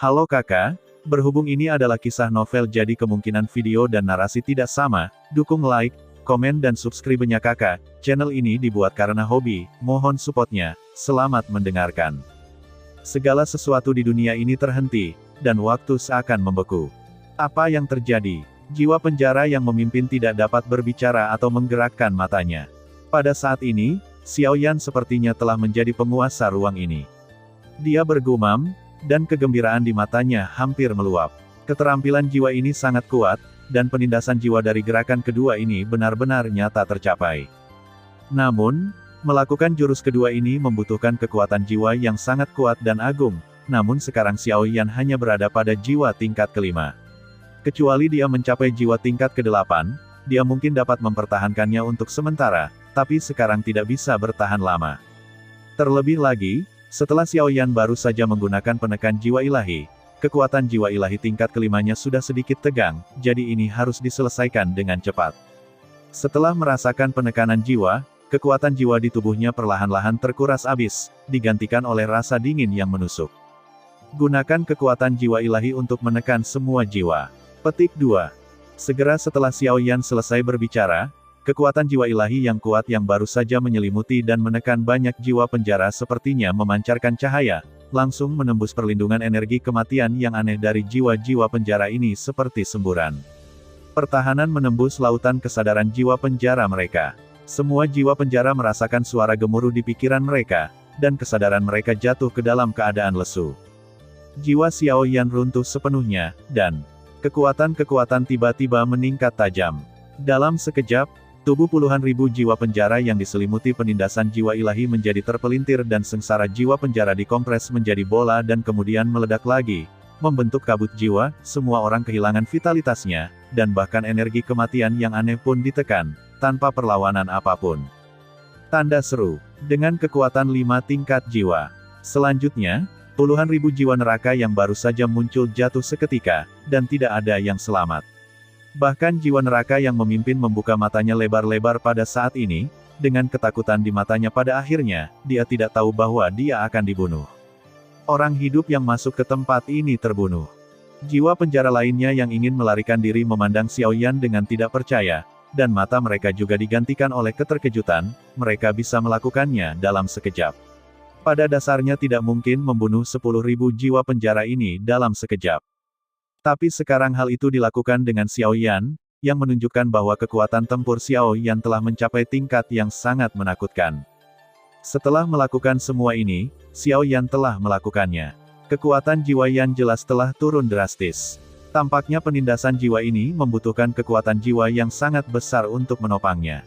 Halo kakak, berhubung ini adalah kisah novel jadi kemungkinan video dan narasi tidak sama, dukung like, komen dan subscribe-nya kakak. Channel ini dibuat karena hobi, mohon supportnya. Selamat mendengarkan. Segala sesuatu di dunia ini terhenti, dan waktu seakan membeku. Apa yang terjadi? Jiwa penjara yang memimpin tidak dapat berbicara atau menggerakkan matanya. Pada saat ini, Xiao Yan sepertinya telah menjadi penguasa ruang ini. Dia bergumam, dan kegembiraan di matanya hampir meluap. Keterampilan jiwa ini sangat kuat, dan penindasan jiwa dari gerakan kedua ini benar-benar nyata tercapai. Namun, melakukan jurus kedua ini membutuhkan kekuatan jiwa yang sangat kuat dan agung, namun sekarang Xiao Yan hanya berada pada jiwa tingkat kelima. Kecuali dia mencapai jiwa tingkat ke-8, dia mungkin dapat mempertahankannya untuk sementara, tapi sekarang tidak bisa bertahan lama. Terlebih lagi, setelah Xiao Yan baru saja menggunakan penekan jiwa ilahi, kekuatan jiwa ilahi tingkat kelimanya sudah sedikit tegang, jadi ini harus diselesaikan dengan cepat. Setelah merasakan penekanan jiwa, kekuatan jiwa di tubuhnya perlahan-lahan terkuras habis, digantikan oleh rasa dingin yang menusuk. Gunakan kekuatan jiwa ilahi untuk menekan semua jiwa. Petik 2. Segera setelah Xiao Yan selesai berbicara, kekuatan jiwa ilahi yang kuat yang baru saja menyelimuti dan menekan banyak jiwa penjara sepertinya memancarkan cahaya, langsung menembus perlindungan energi kematian yang aneh dari jiwa-jiwa penjara ini seperti semburan. Pertahanan menembus lautan kesadaran jiwa penjara mereka. Semua jiwa penjara merasakan suara gemuruh di pikiran mereka, dan kesadaran mereka jatuh ke dalam keadaan lesu. Jiwa Xiao Yan runtuh sepenuhnya, dan kekuatan-kekuatan tiba-tiba meningkat tajam. Dalam sekejap, tubuh puluhan ribu jiwa penjara yang diselimuti penindasan jiwa ilahi menjadi terpelintir dan sengsara jiwa penjara dikompres menjadi bola dan kemudian meledak lagi, membentuk kabut jiwa, semua orang kehilangan vitalitasnya, dan bahkan energi kematian yang aneh pun ditekan, tanpa perlawanan apapun. Tanda seru, dengan kekuatan 5 tingkat jiwa. Selanjutnya, puluhan ribu jiwa neraka yang baru saja muncul jatuh seketika, dan tidak ada yang selamat. Bahkan jiwa neraka yang memimpin membuka matanya lebar-lebar pada saat ini, dengan ketakutan di matanya pada akhirnya, dia tidak tahu bahwa dia akan dibunuh. Orang hidup yang masuk ke tempat ini terbunuh. Jiwa penjara lainnya yang ingin melarikan diri memandang Xiao Yan dengan tidak percaya, dan mata mereka juga digantikan oleh keterkejutan, mereka bisa melakukannya dalam sekejap. Pada dasarnya tidak mungkin membunuh 10.000 jiwa penjara ini dalam sekejap. Tapi sekarang hal itu dilakukan dengan Xiao Yan, yang menunjukkan bahwa kekuatan tempur Xiao Yan telah mencapai tingkat yang sangat menakutkan. Setelah melakukan semua ini, Xiao Yan telah melakukannya. Kekuatan jiwa Yan jelas telah turun drastis. Tampaknya penindasan jiwa ini membutuhkan kekuatan jiwa yang sangat besar untuk menopangnya.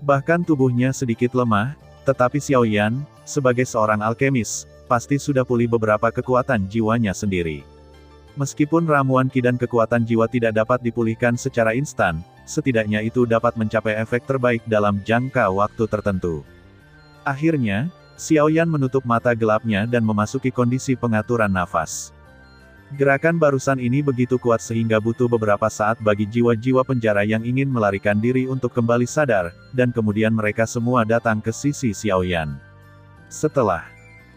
Bahkan tubuhnya sedikit lemah, tetapi Xiao Yan, sebagai seorang alkemis, pasti sudah pulih beberapa kekuatan jiwanya sendiri. Meskipun ramuan Qi dan kekuatan jiwa tidak dapat dipulihkan secara instan, setidaknya itu dapat mencapai efek terbaik dalam jangka waktu tertentu. Akhirnya, Xiao Yan menutup mata gelapnya dan memasuki kondisi pengaturan nafas. Gerakan barusan ini begitu kuat sehingga butuh beberapa saat bagi jiwa-jiwa penjara yang ingin melarikan diri untuk kembali sadar, dan kemudian mereka semua datang ke sisi Xiao Yan. Setelah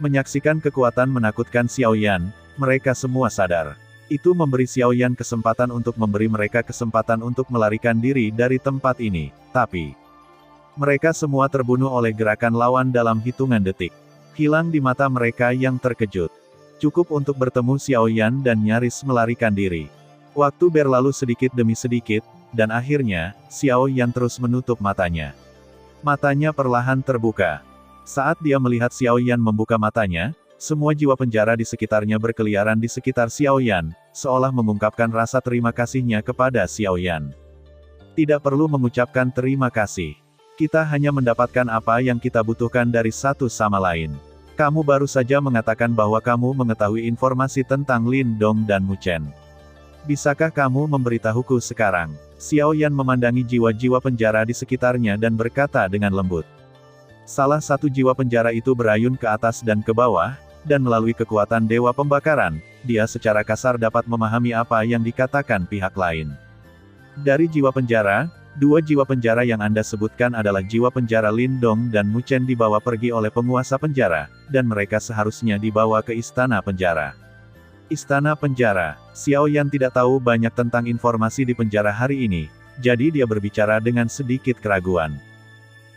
menyaksikan kekuatan menakutkan Xiao Yan, mereka semua sadar. Itu memberi Xiao Yan kesempatan untuk memberi mereka kesempatan untuk melarikan diri dari tempat ini, tapi mereka semua terbunuh oleh gerakan lawan dalam hitungan detik. Hilang di mata mereka yang terkejut. Cukup untuk bertemu Xiao Yan dan nyaris melarikan diri. Waktu berlalu sedikit demi sedikit, dan akhirnya, Xiao Yan terus menutup matanya. Matanya perlahan terbuka. Saat dia melihat Xiao Yan membuka matanya, semua jiwa penjara di sekitarnya berkeliaran di sekitar Xiao Yan, seolah mengungkapkan rasa terima kasihnya kepada Xiao Yan. Tidak perlu mengucapkan terima kasih. Kita hanya mendapatkan apa yang kita butuhkan dari satu sama lain. Kamu baru saja mengatakan bahwa kamu mengetahui informasi tentang Lin Dong dan Mu Chen. Bisakah kamu memberitahuku sekarang? Xiao Yan memandangi jiwa-jiwa penjara di sekitarnya dan berkata dengan lembut. Salah satu jiwa penjara itu berayun ke atas dan ke bawah, dan melalui kekuatan Dewa Pembakaran, dia secara kasar dapat memahami apa yang dikatakan pihak lain. Dari jiwa penjara, Dua jiwa penjara yang Anda sebutkan adalah jiwa penjara Lin Dong dan Mu Chen dibawa pergi oleh penguasa penjara, dan mereka seharusnya dibawa ke istana penjara. Istana penjara. Xiao Yan tidak tahu banyak tentang informasi di penjara hari ini, jadi dia berbicara dengan sedikit keraguan.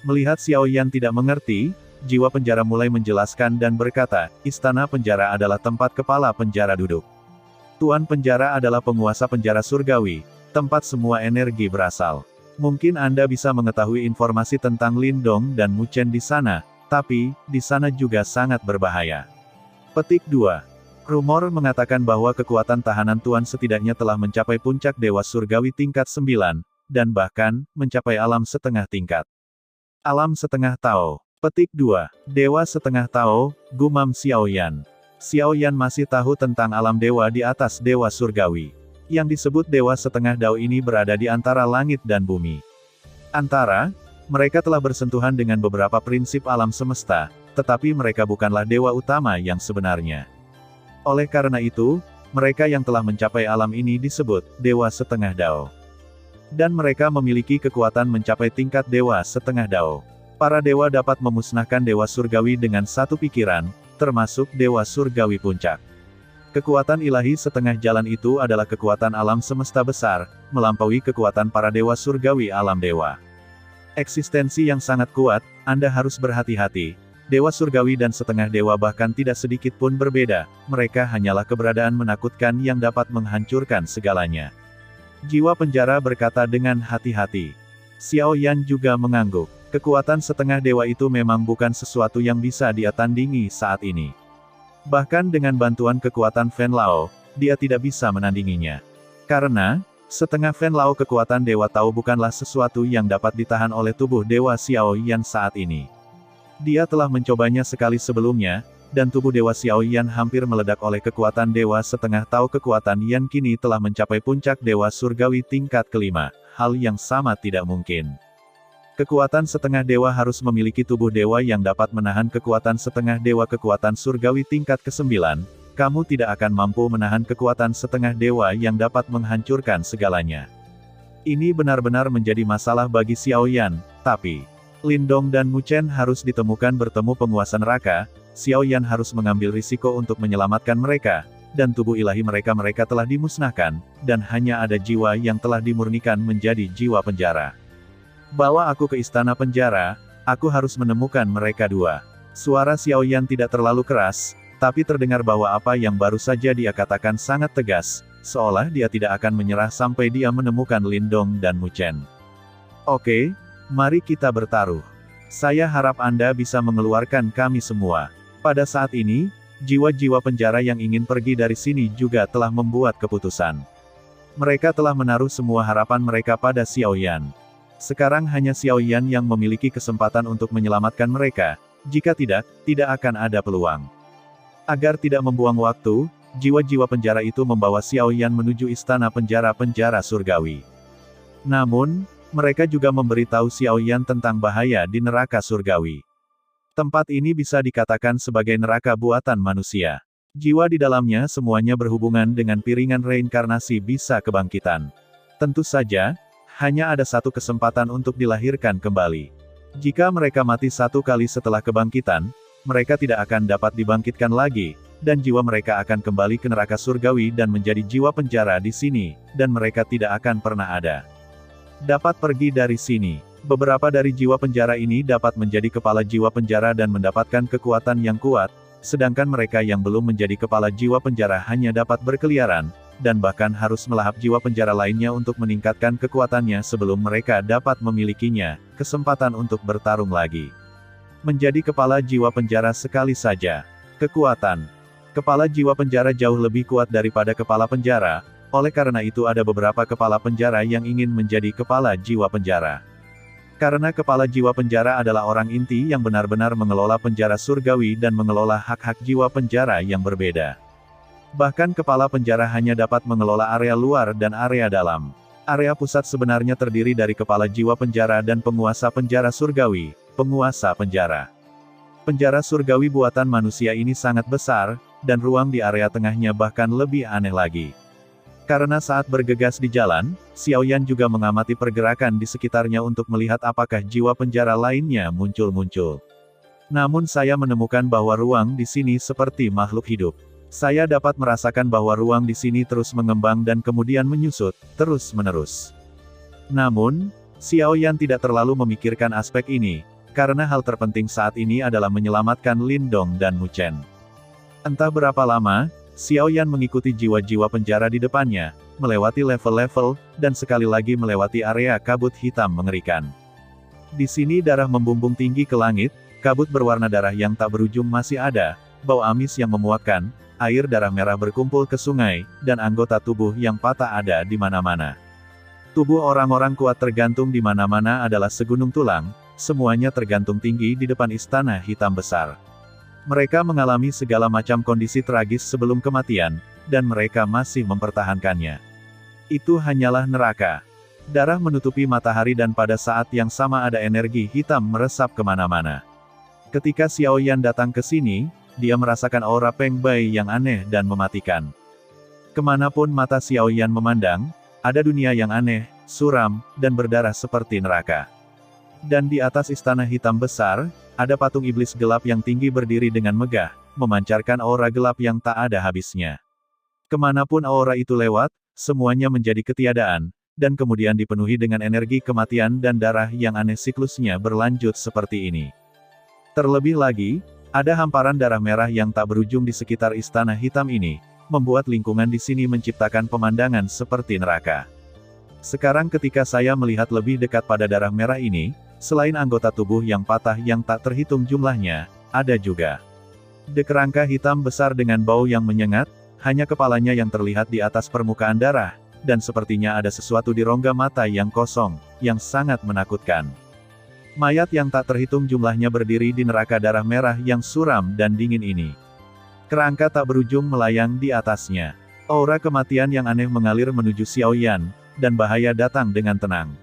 Melihat Xiao Yan tidak mengerti, jiwa penjara mulai menjelaskan dan berkata, istana penjara adalah tempat kepala penjara duduk. Tuan penjara adalah penguasa penjara surgawi, tempat semua energi berasal. Mungkin Anda bisa mengetahui informasi tentang Lindong dan Mu Chen di sana, tapi, di sana juga sangat berbahaya. Petik 2. Rumor mengatakan bahwa kekuatan tahanan Tuan setidaknya telah mencapai puncak Dewa Surgawi tingkat 9, dan bahkan, mencapai alam setengah tingkat. Alam setengah Tao. Petik 2. Dewa setengah Tao, gumam Xiao Yan. Xiao Yan masih tahu tentang alam dewa di atas Dewa Surgawi. Yang disebut Dewa setengah Dao ini berada di antara langit dan bumi. Mereka telah bersentuhan dengan beberapa prinsip alam semesta, tetapi mereka bukanlah dewa utama yang sebenarnya. Oleh karena itu, mereka yang telah mencapai alam ini disebut Dewa setengah Dao. Dan mereka memiliki kekuatan mencapai tingkat Dewa setengah Dao. Para dewa dapat memusnahkan Dewa Surgawi dengan satu pikiran, termasuk Dewa Surgawi Puncak. Kekuatan ilahi setengah jalan itu adalah kekuatan alam semesta besar, melampaui kekuatan para Dewa Surgawi alam dewa. Eksistensi yang sangat kuat, Anda harus berhati-hati. Dewa Surgawi dan setengah dewa bahkan tidak sedikit pun berbeda, mereka hanyalah keberadaan menakutkan yang dapat menghancurkan segalanya. Jiwa penjara berkata dengan hati-hati. Xiao Yan juga mengangguk. Kekuatan setengah dewa itu memang bukan sesuatu yang bisa dia tandingi saat ini. Bahkan dengan bantuan kekuatan Fen Lao, dia tidak bisa menandinginya. Karena, setengah Fen Lao kekuatan Dewa Tao bukanlah sesuatu yang dapat ditahan oleh tubuh Dewa Xiao Yan saat ini. Dia telah mencobanya sekali sebelumnya, dan tubuh Dewa Xiao Yan hampir meledak oleh kekuatan Dewa setengah Tao. Kekuatan Yan kini telah mencapai puncak Dewa Surgawi tingkat kelima, hal yang sama tidak mungkin. Kekuatan setengah dewa harus memiliki tubuh dewa yang dapat menahan kekuatan setengah dewa. Kekuatan surgawi tingkat ke-9, kamu tidak akan mampu menahan kekuatan setengah dewa yang dapat menghancurkan segalanya. Ini benar-benar menjadi masalah bagi Xiao Yan, tapi Lindong dan Mu Chen harus ditemukan bertemu penguasa neraka. Xiao Yan harus mengambil risiko untuk menyelamatkan mereka, dan tubuh ilahi mereka telah dimusnahkan, dan hanya ada jiwa yang telah dimurnikan menjadi jiwa penjara. Bawa aku ke istana penjara, aku harus menemukan mereka dua. Suara Xiao Yan tidak terlalu keras, tapi terdengar bahwa apa yang baru saja dia katakan sangat tegas, seolah dia tidak akan menyerah sampai dia menemukan Lindong dan Mu Chen. Oke, mari kita bertaruh. Saya harap Anda bisa mengeluarkan kami semua. Pada saat ini, jiwa-jiwa penjara yang ingin pergi dari sini juga telah membuat keputusan. Mereka telah menaruh semua harapan mereka pada Xiao Yan. Sekarang hanya Xiao Yan yang memiliki kesempatan untuk menyelamatkan mereka, jika tidak akan ada peluang. Agar tidak membuang waktu, jiwa-jiwa penjara itu membawa Xiao Yan menuju istana penjara-penjara surgawi. Namun, mereka juga memberitahu Xiao Yan tentang bahaya di neraka surgawi. Tempat ini bisa dikatakan sebagai neraka buatan manusia. Jiwa di dalamnya semuanya berhubungan dengan piringan reinkarnasi bisa kebangkitan. Tentu saja, hanya ada satu kesempatan untuk dilahirkan kembali. Jika mereka mati satu kali setelah kebangkitan, mereka tidak akan dapat dibangkitkan lagi, dan jiwa mereka akan kembali ke neraka surgawi dan menjadi jiwa penjara di sini, dan mereka tidak akan pernah ada. Dapat pergi dari sini. Beberapa dari jiwa penjara ini dapat menjadi kepala jiwa penjara dan mendapatkan kekuatan yang kuat, sedangkan mereka yang belum menjadi kepala jiwa penjara hanya dapat berkeliaran, dan bahkan harus melahap jiwa penjara lainnya untuk meningkatkan kekuatannya sebelum mereka dapat memilikinya, kesempatan untuk bertarung lagi. Menjadi kepala jiwa penjara sekali saja. Kekuatan. Kepala jiwa penjara jauh lebih kuat daripada kepala penjara, oleh karena itu ada beberapa kepala penjara yang ingin menjadi kepala jiwa penjara. Karena kepala jiwa penjara adalah orang inti yang benar-benar mengelola penjara surgawi dan mengelola hak-hak jiwa penjara yang berbeda. Bahkan kepala penjara hanya dapat mengelola area luar dan area dalam. Area pusat sebenarnya terdiri dari kepala jiwa penjara dan penguasa penjara surgawi, penguasa penjara. Penjara surgawi buatan manusia ini sangat besar, dan ruang di area tengahnya bahkan lebih aneh lagi. Karena saat bergegas di jalan, Xiao Yan juga mengamati pergerakan di sekitarnya untuk melihat apakah jiwa penjara lainnya muncul-muncul. Namun saya menemukan bahwa ruang di sini seperti makhluk hidup. Saya dapat merasakan bahwa ruang di sini terus mengembang dan kemudian menyusut, terus-menerus. Namun, Xiao Yan tidak terlalu memikirkan aspek ini, karena hal terpenting saat ini adalah menyelamatkan Lin Dong dan Mu Chen. Entah berapa lama, Xiao Yan mengikuti jiwa-jiwa penjara di depannya, melewati level-level, dan sekali lagi melewati area kabut hitam mengerikan. Di sini darah membumbung tinggi ke langit, kabut berwarna darah yang tak berujung masih ada, bau amis yang memuakkan, air darah merah berkumpul ke sungai, dan anggota tubuh yang patah ada di mana-mana. Tubuh orang-orang kuat tergantung di mana-mana adalah segunung tulang, semuanya tergantung tinggi di depan istana hitam besar. Mereka mengalami segala macam kondisi tragis sebelum kematian, dan mereka masih mempertahankannya. Itu hanyalah neraka. Darah menutupi matahari dan pada saat yang sama ada energi hitam meresap kemana-mana. Ketika Xiao Yan datang ke sini, dia merasakan aura Peng Bai yang aneh dan mematikan. Kemanapun mata Xiao Yan memandang, ada dunia yang aneh, suram, dan berdarah seperti neraka. Dan di atas istana hitam besar, ada patung iblis gelap yang tinggi berdiri dengan megah, memancarkan aura gelap yang tak ada habisnya. Kemanapun aura itu lewat, semuanya menjadi ketiadaan, dan kemudian dipenuhi dengan energi kematian dan darah yang aneh siklusnya berlanjut seperti ini. Terlebih lagi, ada hamparan darah merah yang tak berujung di sekitar istana hitam ini, membuat lingkungan di sini menciptakan pemandangan seperti neraka. Sekarang ketika saya melihat lebih dekat pada darah merah ini, selain anggota tubuh yang patah yang tak terhitung jumlahnya, ada juga kerangka hitam besar dengan bau yang menyengat, hanya kepalanya yang terlihat di atas permukaan darah, dan sepertinya ada sesuatu di rongga mata yang kosong, yang sangat menakutkan. Mayat yang tak terhitung jumlahnya berdiri di neraka darah merah yang suram dan dingin ini. Kerangka tak berujung melayang di atasnya. Aura kematian yang aneh mengalir menuju Xiao Yan, dan bahaya datang dengan tenang.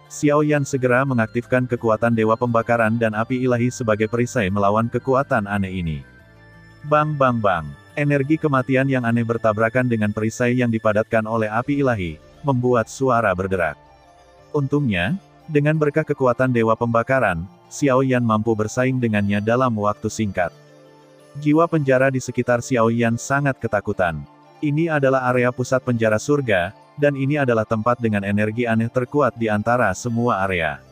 Xiao Yan segera mengaktifkan kekuatan Dewa Pembakaran dan Api Ilahi sebagai perisai melawan kekuatan aneh ini. Bang bang bang. Energi kematian yang aneh bertabrakan dengan perisai yang dipadatkan oleh Api Ilahi, membuat suara berderak. Untungnya, dengan berkah kekuatan Dewa Pembakaran, Xiao Yan mampu bersaing dengannya dalam waktu singkat. Jiwa penjara di sekitar Xiao Yan sangat ketakutan. Ini adalah area pusat penjara surga, dan ini adalah tempat dengan energi aneh terkuat di antara semua area.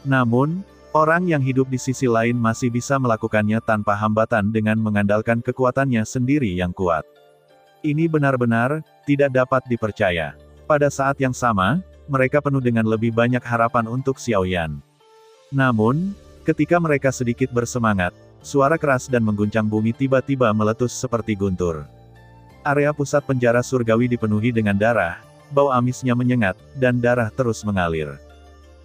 Namun, orang yang hidup di sisi lain masih bisa melakukannya tanpa hambatan dengan mengandalkan kekuatannya sendiri yang kuat. Ini benar-benar tidak dapat dipercaya. Pada saat yang sama, mereka penuh dengan lebih banyak harapan untuk Xiao Yan. Namun, ketika mereka sedikit bersemangat, suara keras dan mengguncang bumi tiba-tiba meletus seperti guntur. Area pusat penjara surgawi dipenuhi dengan darah, bau amisnya menyengat, dan darah terus mengalir.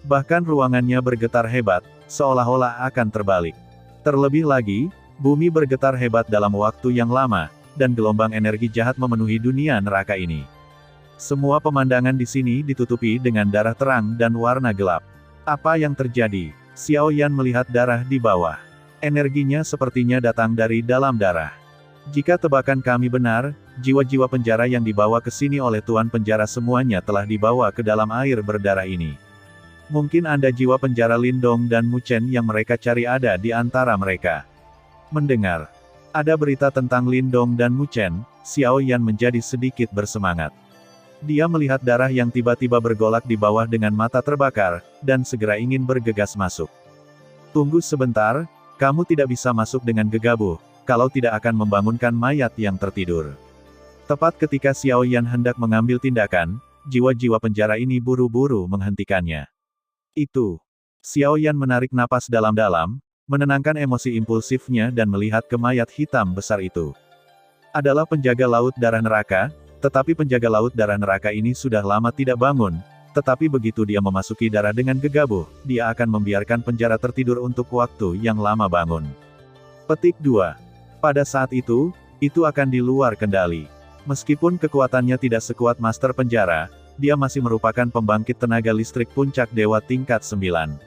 Bahkan ruangannya bergetar hebat, seolah-olah akan terbalik. Terlebih lagi, bumi bergetar hebat dalam waktu yang lama, dan gelombang energi jahat memenuhi dunia neraka ini. Semua pemandangan di sini ditutupi dengan darah terang dan warna gelap. Apa yang terjadi? Xiao Yan melihat darah di bawah. Energinya sepertinya datang dari dalam darah. Jika tebakan kami benar, jiwa-jiwa penjara yang dibawa ke sini oleh Tuan Penjara semuanya telah dibawa ke dalam air berdarah ini. Mungkin Anda jiwa penjara Lin Dong dan Mu Chen yang mereka cari ada di antara mereka. Mendengar ada berita tentang Lin Dong dan Mu Chen, Xiao Yan menjadi sedikit bersemangat. Dia melihat darah yang tiba-tiba bergolak di bawah dengan mata terbakar, dan segera ingin bergegas masuk. Tunggu sebentar, kamu tidak bisa masuk dengan gegabah, kalau tidak akan membangunkan mayat yang tertidur. Tepat ketika Xiao Yan hendak mengambil tindakan, jiwa-jiwa penjara ini buru-buru menghentikannya. Itu. Xiao Yan menarik napas dalam-dalam, menenangkan emosi impulsifnya dan melihat ke mayat hitam besar itu. Adalah penjaga laut darah neraka, tetapi penjaga laut darah neraka ini sudah lama tidak bangun, tetapi begitu dia memasuki darah dengan gegabah, dia akan membiarkan penjara tertidur untuk waktu yang lama bangun. Petik 2. Pada saat itu akan di luar kendali. Meskipun kekuatannya tidak sekuat Master Penjara, dia masih merupakan pembangkit tenaga listrik puncak Dewa tingkat 9.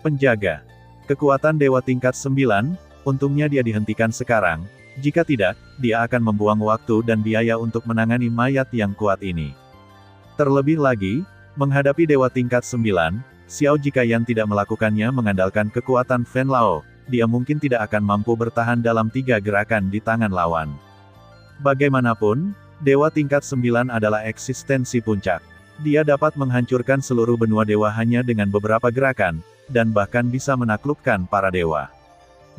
Penjaga. Kekuatan Dewa tingkat 9, untungnya dia dihentikan sekarang. Jika tidak, dia akan membuang waktu dan biaya untuk menangani mayat yang kuat ini. Terlebih lagi, menghadapi Dewa tingkat 9, Xiao Jikayan tidak melakukannya mengandalkan kekuatan Fen Lao, dia mungkin tidak akan mampu bertahan dalam 3 gerakan di tangan lawan. Bagaimanapun, dewa tingkat 9 adalah eksistensi puncak. Dia dapat menghancurkan seluruh benua dewa hanya dengan beberapa gerakan, dan bahkan bisa menaklukkan para dewa.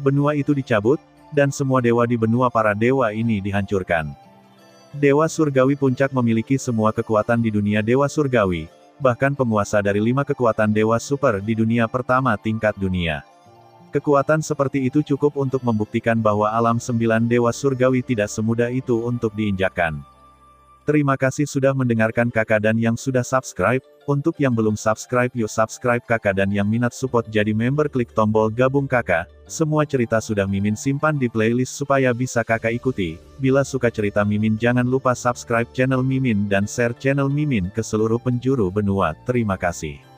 Benua itu dicabut, dan semua dewa di benua para dewa ini dihancurkan. Dewa Surgawi Puncak memiliki semua kekuatan di dunia Dewa Surgawi, bahkan penguasa dari 5 kekuatan Dewa Super di dunia pertama tingkat dunia. Kekuatan seperti itu cukup untuk membuktikan bahwa alam 9 Dewa Surgawi tidak semudah itu untuk diinjakkan. Terima kasih sudah mendengarkan kakak dan yang sudah subscribe. Untuk yang belum subscribe yuk subscribe kakak, dan yang minat support jadi member klik tombol gabung kakak. Semua cerita sudah Mimin simpan di playlist supaya bisa kakak ikuti. Bila suka cerita Mimin jangan lupa subscribe channel Mimin dan share channel Mimin ke seluruh penjuru benua. Terima kasih.